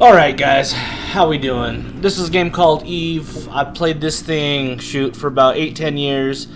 Alright guys, how we doing? This is a game called Eve. I've played this thing, for about 8-10 years.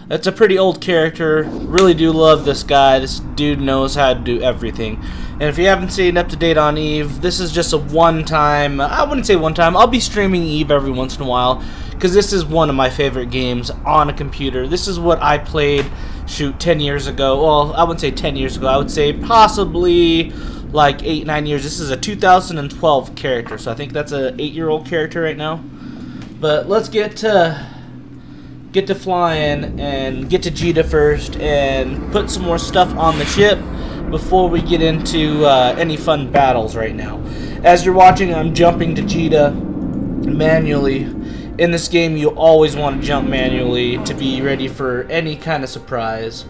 It's a pretty old character. Really do love this guy. This dude knows how to do everything. And if you haven't seen up to date on Eve, this is just a one-time, I wouldn't say one-time, I'll be streaming Eve every once in a while, because this is one of my favorite games on a computer. This is what I played, 10 years ago. Well, I wouldn't say 10 years ago. I would say possibly like 8-9 years. This is a 2012 character, so I think that's a 8-year-old character right now. But let's get to flying and get to Jita first and put some more stuff on the ship before we get into any fun battles right now. As you're watching, I'm jumping to Jita manually. In this game, you always want to jump manually to be ready for any kind of surprise.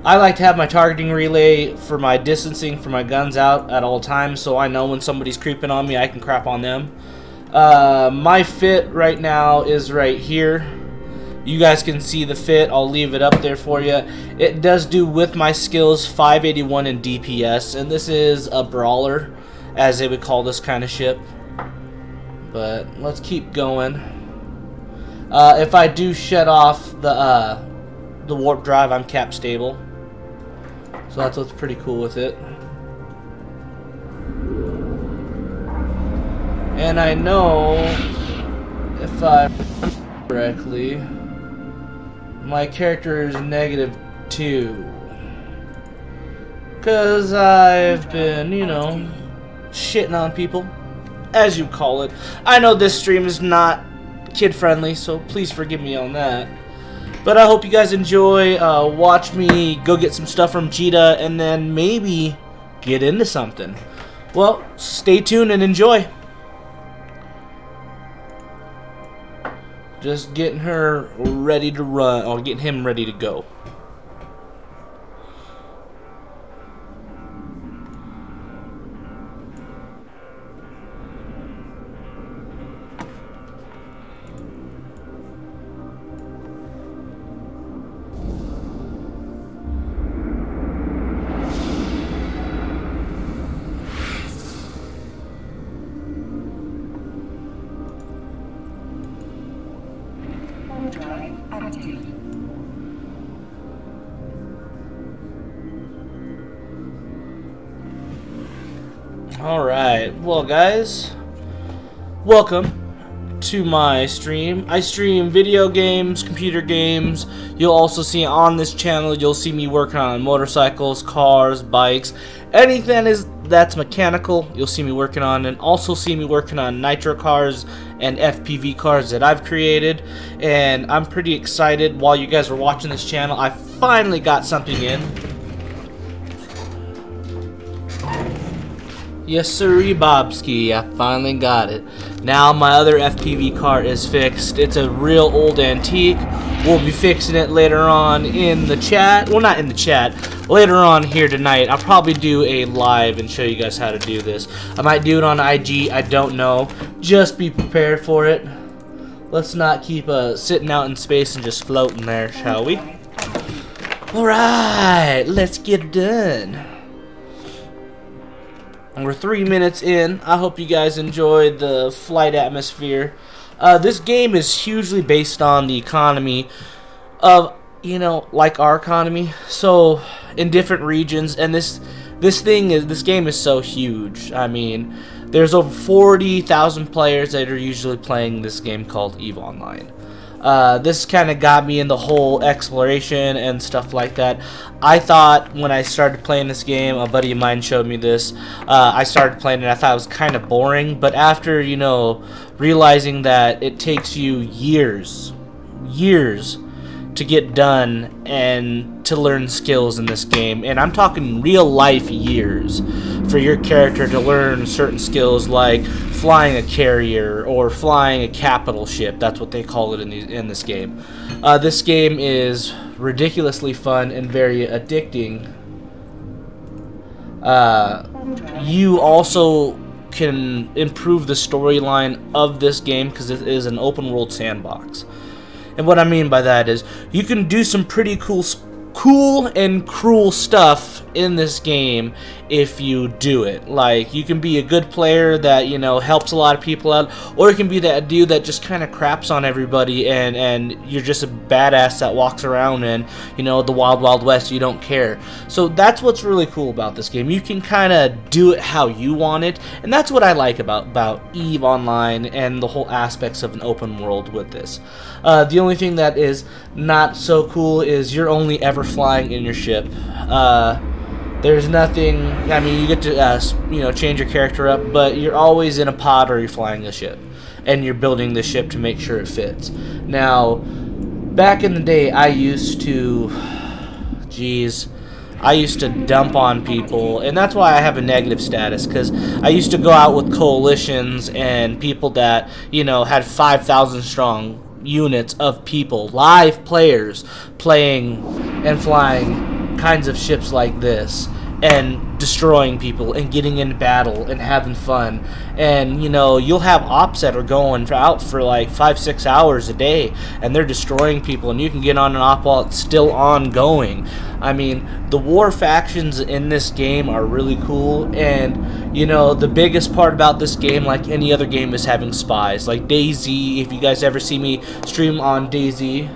I like to have my targeting relay for my distancing for my guns out at all times, so I know when somebody's creeping on me, I can crap on them. My fit right now is right here. You guys can see the fit. I'll leave it up there for you. It does do with my skills 581 in DPS, and this is a brawler, as they would call this kind of ship. But let's keep going. If I do shut off the warp drive, I'm cap stable. So that's what's pretty cool with it. And I know, if I remember correctly, my character is -2. Because I've been, you know, shitting on people, as you call it. I know this stream is not kid-friendly, so please forgive me on that. But I hope you guys enjoy. Watch me go get some stuff from Jita and then maybe get into something. Well, stay tuned and enjoy. Just getting her ready to run, or getting him ready to go. Alright, well guys, welcome to my stream. I stream video games, computer games. You'll also see on this channel, you'll see me working on motorcycles, cars, bikes, anything that's mechanical, you'll see me working on, and also see me working on nitro cars and FPV cars that I've created. And I'm pretty excited. While you guys are watching this channel, I finally got something in. Yes sirree Bobski, I finally got it. Now my other FPV car is fixed. It's a real old antique. We'll be fixing it later on in the chat. Well, not in the chat. Later on here tonight. I'll probably do a live and show you guys how to do this. I might do it on IG. I don't know. Just be prepared for it. Let's not keep sitting out in space and just floating there, shall we? Alright, let's get it done. We're 3 minutes in. I hope you guys enjoyed the flight atmosphere. This game is hugely based on the economy of, you know, like our economy. So in different regions, and this game is so huge. I mean, there's over 40,000 players that are usually playing this game called EVE Online. This kind of got me in the whole exploration and stuff like that. I thought when I started playing this game, a buddy of mine showed me this, I started playing it, I thought it was kind of boring, but after, you know, realizing that it takes you years to get done and to learn skills in this game, and I'm talking real life years for your character to learn certain skills like flying a carrier or flying a capital ship. That's what they call it in this game. This game is ridiculously fun and very addicting. You also can improve the storyline of this game because it is an open world sandbox. And what I mean by that is you can do some pretty cool and cruel stuff in this game if you do it. Like, you can be a good player that, you know, helps a lot of people out, or you can be that dude that just kind of craps on everybody, and you're just a badass that walks around in, you know, the wild wild west. You don't care. So that's what's really cool about this game. You can kind of do it how you want it, and that's what I like about EVE Online and the whole aspects of an open world with this. The only thing that is not so cool is you're only ever flying in your ship. There's nothing, I mean, you get to, you know, change your character up, but you're always in a pod or you're flying a ship. And you're building the ship to make sure it fits. Now, back in the day, I used to, I used to dump on people, and that's why I have a negative status, because I used to go out with coalitions and people that, you know, had 5,000 strong units of people, live players, playing and flying kinds of ships like this, and destroying people and getting into battle and having fun. And, you know, you'll have ops that are going out for like 5-6 hours a day, and they're destroying people, and you can get on an op while it's still ongoing. I mean, the war factions in this game are really cool, and, you know, the biggest part about this game, like any other game, is having spies. Like DayZ, if you guys ever see me stream on DayZ,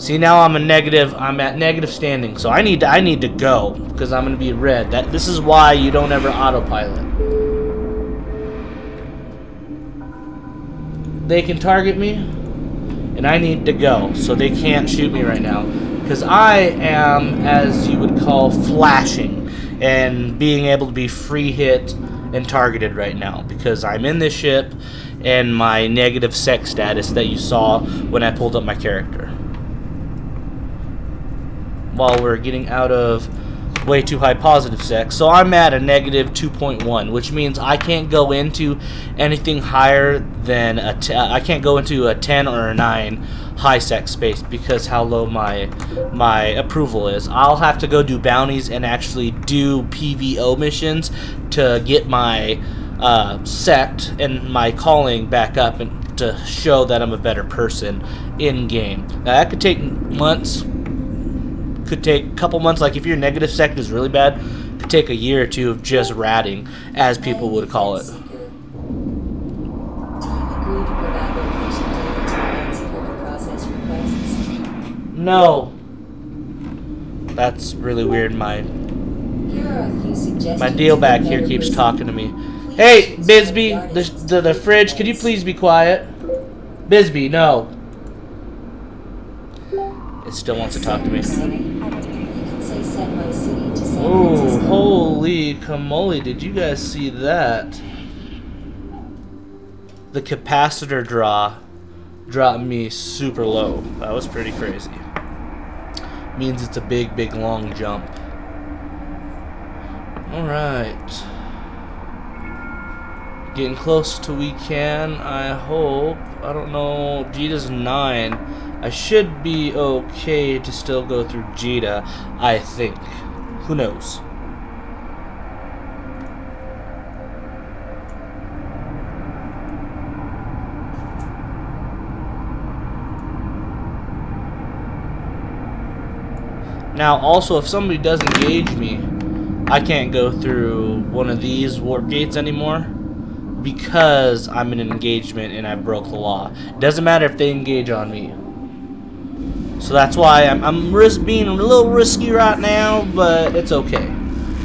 see, now I'm at negative standing, so I need to go, because I'm gonna be red. This is why you don't ever autopilot. They can target me, and I need to go, so they can't shoot me right now, because I am, as you would call, flashing and being able to be free hit and targeted right now, because I'm in this ship and my negative sex status that you saw when I pulled up my character. While we're getting out of way too high positive sex. So I'm at a negative 2.1, which means I can't go into anything higher than I can't go into a 10 or a 9 high sex space, because how low my approval is. I'll have to go do bounties and actually do PVO missions to get my sect and my calling back up, and to show that I'm a better person in game. Now that could take months. Could take a couple months. Like if your negative sect is really bad, it could take a year or two of just ratting, as people would call it. No. That's really weird. My deal back here keeps talking to me. Hey, Bisbee, the fridge, could you please be quiet? Bisbee, no. It still wants to talk to me. Oh, holy camole, did you guys see that? The capacitor dropped me super low. That was pretty crazy. Means it's a big, big, long jump. Alright. Getting close to we can, I hope. I don't know. Jita's 9. I should be okay to still go through Jita, I think. Who knows? Now, also, if somebody does engage me, I can't go through one of these warp gates anymore, because I'm in an engagement and I broke the law. It doesn't matter if they engage on me. So that's why I'm being a little risky right now, but it's okay.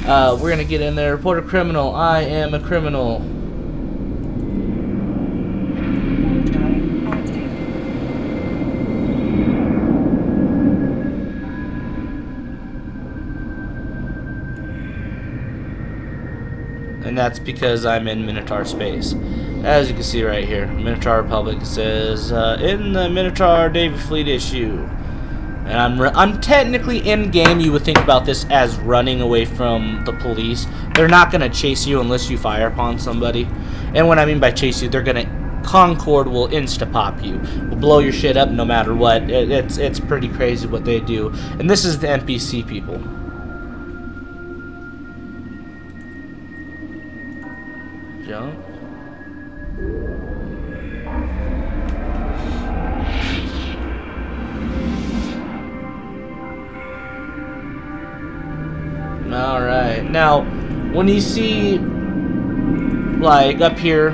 We're gonna get in there. Report a criminal. I am a criminal. And that's because I'm in Minotaur space. As you can see right here, Minotaur Republic says, in the Minotaur Navy Fleet issue. And I'm technically in game. You would think about this as running away from the police. They're not gonna chase you unless you fire upon somebody. And what I mean by chase you, they're gonna Concord will insta-pop you. Will blow your shit up no matter what. It's pretty crazy what they do. And this is the NPC people. Jump. Alright. Now, when you see, like, up here,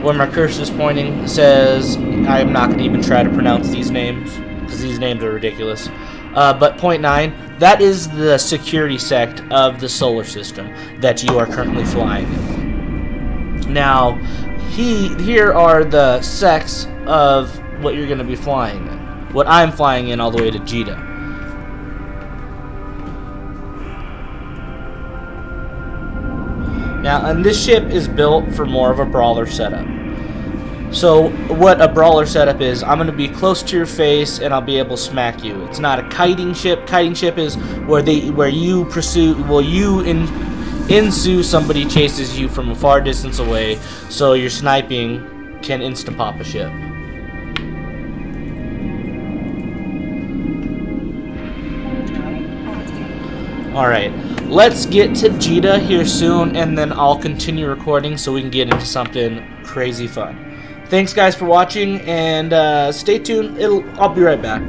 where my cursor is pointing, it says, I am not going to even try to pronounce these names, because these names are ridiculous. But point 9, that is the security sect of the solar system that you are currently flying in. Now, here are the sects of what you're going to be flying in. What I'm flying in all the way to Jeddah. Now, and this ship is built for more of a brawler setup. So, what a brawler setup is, I'm going to be close to your face and I'll be able to smack you. It's not a kiting ship. Kiting ship is where you ensue somebody chases you from a far distance away, so your sniping can insta-pop a ship. Alright, let's get to Jeddah here soon, and then I'll continue recording so we can get into something crazy fun. Thanks guys for watching, and stay tuned. I'll be right back.